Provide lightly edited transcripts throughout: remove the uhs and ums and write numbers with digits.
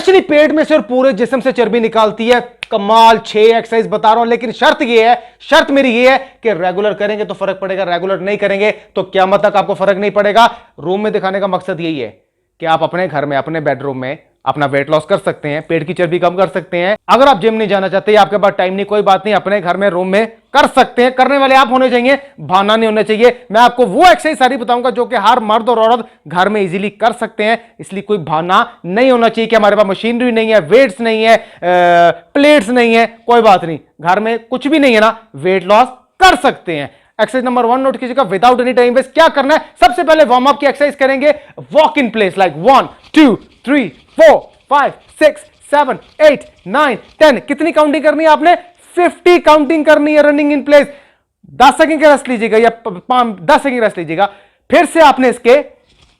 Specially पेट में से और पूरे जिस्म से चर्बी निकालती है। कमाल 6 एक्सरसाइज बता रहा हूं, लेकिन शर्त मेरी ये है कि रेगुलर करेंगे तो फर्क पड़ेगा, रेगुलर नहीं करेंगे तो क़यामत तक आपको फर्क नहीं पड़ेगा। रूम में दिखाने का मकसद यही है कि आप अपने घर में, अपने बेडरूम में अपना वेट लॉस कर सकते हैं, पेट की चर्बी कम कर सकते हैं। अगर आप जिम नहीं जाना चाहते, आपके पास टाइम नहीं, कोई बात नहीं, अपने घर में, रूम में कर सकते हैं। करने वाले आप होने चाहिए, बहाना नहीं होना चाहिए। मैं आपको वो एक्सरसाइज सारी बताऊंगा जो कि हर मर्द और औरत घर में इजीली कर सकते हैं, इसलिए कोई बहाना नहीं होना चाहिए कि हमारे पास मशीनरी नहीं है, वेट्स नहीं है, प्लेट्स नहीं है। कोई बात नहीं, घर में कुछ भी नहीं है ना, वेट लॉस कर सकते हैं। एक्सरसाइज नंबर 1 नोट कीजिएगा, विदाउट एनी टाइम वेस्ट। क्या करना है, सबसे पहले वार्म अप की एक्सरसाइज करेंगे, वॉक इन प्लेस लाइक 1 2 3 4 5 6 7 8 9 10। कितनी काउंटिंग करनी है आपने? 50 काउंटिंग करनी है रनिंग इन प्लेस। 10 सेकंड का रेस्ट लीजिएगा या 10 सेकंड रेस्ट लीजिएगा, फिर से आपने इसके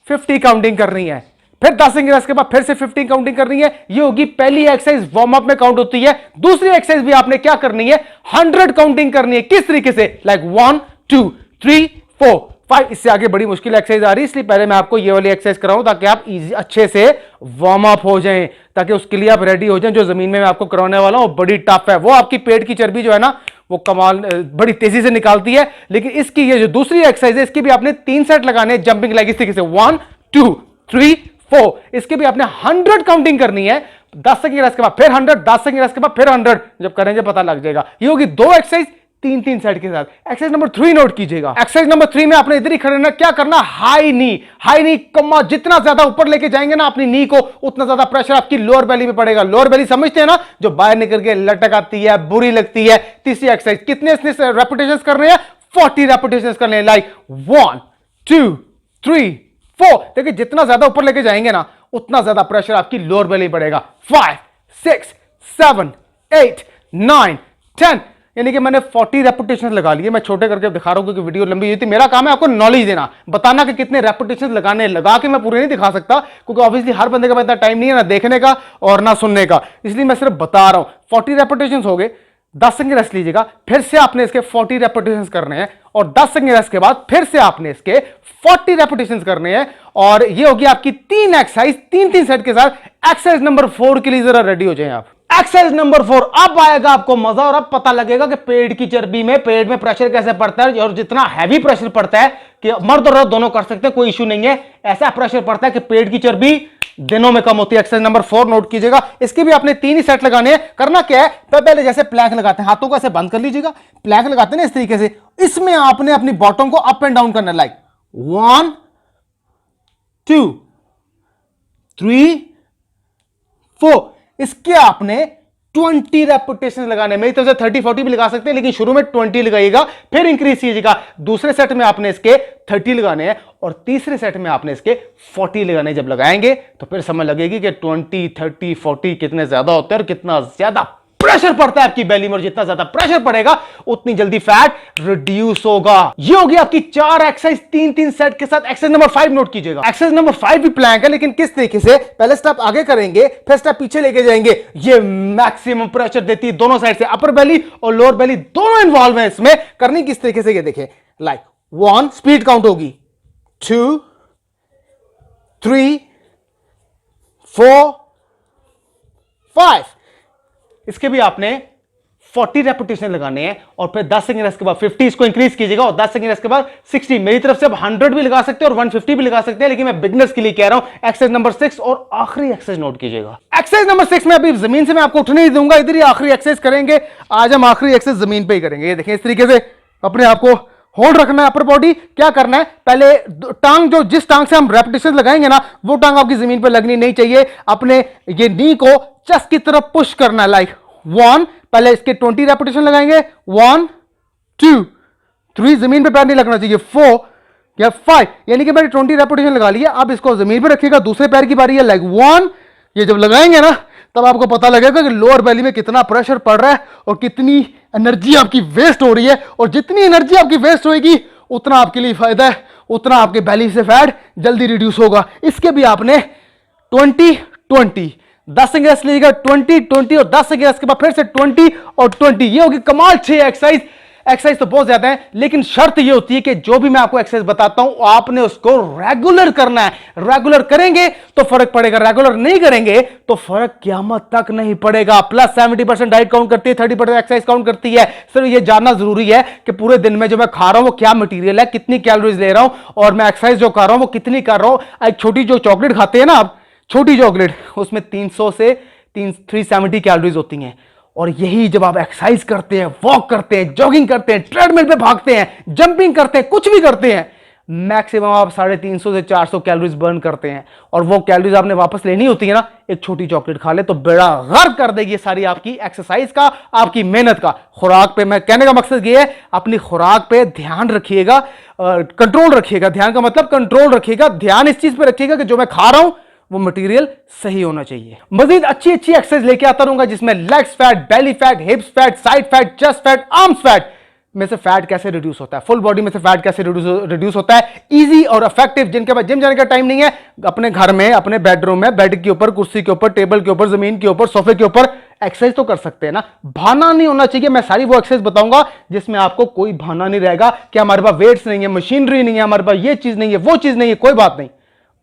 50 काउंटिंग करनी है, फिर 10 सेकंड रेस्ट के बाद फिर से 50 काउंटिंग करनी है। ये होगी पहली एक्सरसाइज, वार्म अप में काउंट होती है। दूसरी एक्सरसाइज भी आपने क्या करनी है, 100 काउंटिंग करनी है। किस तरीके से? लाइक 1 2 3 4 5। इससे आगे बड़ी मुश्किल एक्सरसाइज आ रही है, इसलिए पहले मैं आपको ये वाली एक्सरसाइज कराऊं ताकि आप इजी अच्छे से वार्म अप हो जाएं, ताकि उसके लिए आप रेडी हो जाएं। जो जमीन में मैं आपको कराने वाला हूं बड़ी टफ है, वो आपकी पेट की चर्बी जो है ना, वो कमाल बड़ी तेजी से निकालती है। लेकिन इसकी ये जो दूसरी एक्सरसाइज है, इसकी भी आपने 3 सेट लगाने, जंपिंग लाइक इस तरीके से 1 2 3 4। इसके भी आपने 100 काउंटिंग करनी है। 10 सेकंड रेस्ट के बाद फिर 100, 10 सेकंड रेस्ट के बाद फिर 100। जब करेंगे पता लग जाएगा। ये होगी 2 एक्सरसाइज 3 सेट के साथ। एक्सरसाइज नंबर 3 नोट कीजिएगा। एक्सरसाइज नंबर 3 में आपने इधर ही खड़े रहना। क्या करना? हाई नी कम्मा, जितना ज्यादा ऊपर लेके जाएंगे ना अपनी नी को, उतना ज्यादा प्रेशर आपकी लोअर बेली पे पड़ेगा। लोअर बेली समझते हैं ना, जो बाहर निकल के लटक आती है, बुरी लगती है। तीसरी एक्सरसाइज, कितने रेपिटेशंस करने हैं? 40 रेपिटेशंस करने हैं। लाइक 1 2 3 4। देखिए जितना ज्यादा ऊपर लेके जाएंगे ना, उतना ज्यादा प्रेशर आपकी लोअर बेली पड़ेगा। 5 6 7 8 9 10। यानी कि मैंने 40 रेपिटेशन लगा लिए। मैं छोटे करके दिखा रहा हूं क्योंकि वीडियो लंबी हुई थी। मेरा काम है आपको नॉलेज देना, बताना कि कितने रेपिटेशन लगाने। लगा के मैं पूरे नहीं दिखा सकता क्योंकि ऑब्वियसली हर बंदे का इतना टाइम नहीं है ना देखने का और ना सुनने का, इसलिए मैं सिर्फ बता रहा हूं। 40 रेपिटेशन हो गए, 10 सेकंड रेस्ट लीजिएगा, फिर से आपने इसके 40 रेपिटेशन करने हैं और 10 सेकंड रेस्ट के बाद फिर से आपने इसके 40 रेपिटेशन करने हैं। और ये होगी आपकी 3 एक्सरसाइज 3 सेट के साथ। एक्सरसाइज नंबर 4 के लिए जरा रेडी हो जाएं आप। एक्सरसाइज नंबर 4, अब आएगा आपको मजा और अब पता लगेगा कि पेट की चर्बी में, पेट में प्रेशर कैसे पड़ता है। और जितना हैवी प्रेशर पड़ता है कि मर्द और औरत दोनों कर सकते हैं, कोई इशू नहीं है। ऐसा प्रेशर पड़ता है कि पेट की चर्बी दिनों में कम होती है। एक्सरसाइज नंबर 4 नोट कीजिएगा। इसके भी आपने 3 ही सेट लगाने हैं। करना क्या है, पहले जैसे प्लैंक लगाते हैं, हाथों को ऐसे बंद कर लीजिएगा। प्लैंक लगाते हैं ना इस तरीके से, इसमें आपने अपनी बॉटम को अप एंड डाउन करना है। लाइक 1 2 3 4। इसके आपने 20 रेपिटेशन लगाने। मेरी तरफ से 30 40 भी लगा सकते हैं, लेकिन शुरू में 20 लगाइएगा, फिर इंक्रीज कीजिएगा। दूसरे सेट में आपने इसके 30 लगाने हैं और तीसरे सेट में आपने इसके 40 लगाने। जब लगाएंगे तो फिर समझ लगेगी कि 20 30 40 कितने ज्यादा होते हैं और कितना ज्यादा प्रेशर पड़ता है आपकी बेली में। और जितना ज्यादा प्रेशर पड़ेगा उतनी जल्दी फैट रिड्यूस होगा। ये होगी आपकी 4 एक्सरसाइज 3 सेट के साथ। एक्सरसाइज नंबर 5 नोट कीजिएगा। एक्सरसाइज नंबर 5 भी प्लैंक है, लेकिन किस तरीके से, पहले स्टेप आगे करेंगे, फिर स्टेप पीछे लेके जाएंगे। ये मैक्सिमम प्रेशर देती है दोनों साइड से, अपर बेली और लोअर बेली दोनों इन्वॉल्व है इसमें। करनी किस तरीके से, ये देखें, लाइक 1 स्पीड काउंट होगी, 2 3 4 5। इसके भी आपने 40 रेपिटेशन लगाने हैं और फिर 10 सेकंड रेस्ट के बाद 50 इसको इंक्रीज कीजिएगा और 10 सेकंड रेस्ट के बाद 60। मेरी तरफ से आप 100 भी लगा सकते हैं और 150 भी लगा सकते हैं, लेकिन मैं बिगनर्स के लिए कह रहा हूं। एक्सरसाइज नंबर 6 और आखिरी एक्सरसाइज नोट कीजिएगा। एक्सरसाइज नंबर 6 में अभी जमीन से मैं आपको उठने नहीं दूंगा, इधर ही आखिरी एक्सरसाइज करेंगे। आज हम आखिरी एक्सरसाइज जमीन पे ही करेंगे। ये देखें, इस तरीके से अपने आप को होल्ड रखना है, अपर बॉडी। क्या करना है, पहले टांग, जो जिस टांग से हम रेपिटेशन लगाएंगे ना, वो टांग आपकी जमीन पर लगनी नहीं चाहिए। अपने ये नी को चेस्ट की तरफ पुश करना है। लाइक 1, पहले इसके 20 रेपिटेशन लगाएंगे, 1 2 3, जमीन पे पैर नहीं लगना चाहिए, 4 या 5, यानी कि मैंने 20 रेपिटेशन लगा लिया। अब इसको जमीन पे रखिएगा, दूसरे पैर की बारी है। लाइक 1, ये जब लगाएंगे ना तब आपको पता लगेगा कि लोअर बेली में कितना प्रेशर पड़ रहा है और कितनी एनर्जी आपकी वेस्ट हो रही है। और जितनी एनर्जी आपकी वेस्ट होगी उतना आपके लिए फायदा है, उतना आपके बेली से फैट जल्दी रिड्यूस होगा। इसके भी आपने 20 20 10 सेकंड रेस्ट लीजिएगा, 20 20 और 10 सेकंड रेस्ट के बाद फिर से 20 और 20। ये होगी कमाल 6 एक्सरसाइज। एक्सरसाइज तो बहुत ज्यादा है, लेकिन शर्त यह होती है कि जो भी मैं आपको एक्सरसाइज बताता हूं आपने उसको रेगुलर करना है। रेगुलर करेंगे तो फर्क पड़ेगा, रेगुलर नहीं करेंगे तो फर्क क़यामत तक नहीं पड़ेगा। प्लस 70% डाइट काउंट करती है, 30% एक्सरसाइज काउंट करती है। सिर्फ यह जानना जरूरी है कि पूरे दिन में जो मैं खा रहा हूं वो क्या मटेरियल है, कितनी कैलोरीज ले रहा हूं, और मैं एक्सरसाइज जो कर रहा हूं वो कितनी कर रहा हूं। एक छोटी जो चॉकलेट खाते हैं ना आप, छोटी चॉकलेट, उसमें 300 से 370 कैलोरीज होती हैं। और यही जब आप एक्सरसाइज करते हैं, वॉक करते हैं, जॉगिंग करते हैं, ट्रेडमिल पे भागते हैं, जंपिंग करते हैं, कुछ भी करते हैं, मैक्सिमम आप 350 से 400 कैलोरीज बर्न करते हैं। और वो कैलोरीज आपने वापस लेनी होती है ना, एक छोटी चॉकलेट खा ले तो बेड़ा गर्क कर देगी सारी आपकी एक्सरसाइज का, आपकी मेहनत का। खुराक पे मैं कहने का मकसद ये है, अपनी खुराक पे ध्यान रखिएगा, कंट्रोल रखिएगा। ध्यान का मतलब कंट्रोल रखिएगा, ध्यान इस चीज पे रखिएगा कि जो मैं खा रहा हूं वो मटेरियल सही होना चाहिए। मजीद अच्छी अच्छी एक्सरसाइज लेके आता रहूंगा जिसमें legs fat, belly fat, हिप्स fat, side fat, chest fat, arms fat में से फैट कैसे रिड्यूस होता है, फुल बॉडी में से फैट कैसे रिड्यूस होता है, इजी और इफेक्टिव। जिनके पास जिम जाने का टाइम नहीं है, अपने घर में, अपने बेडरूम में, बेड के ऊपर, कुर्सी के ऊपर, टेबल के ऊपर, जमीन के ऊपर, सोफे के ऊपर एक्सरसाइज तो कर सकते हैं ना। भाना नहीं होना चाहिए। मैं सारी वो एक्सरसाइज बताऊंगा जिसमें आपको कोई भाना नहीं रहेगा कि हमारे पास वेट्स नहीं है, मशीनरी नहीं है, हमारे पास ये चीज नहीं है, वो चीज नहीं है। कोई बात नहीं,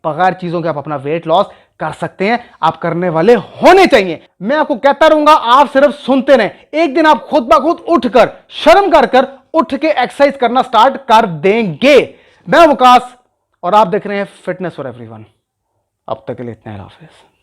बगैर चीजों के आप अपना वेट लॉस कर सकते हैं। आप करने वाले होने चाहिए। मैं आपको कहता रहूंगा, आप सिर्फ सुनते रहें। एक दिन आप खुद ब खुद उठकर, शर्म कर उठ के एक्सरसाइज करना स्टार्ट कर देंगे। मैं वकास और आप देख रहे हैं फिटनेस फॉर एवरीवन। अब तक के लिए इतना ही, हाफिज।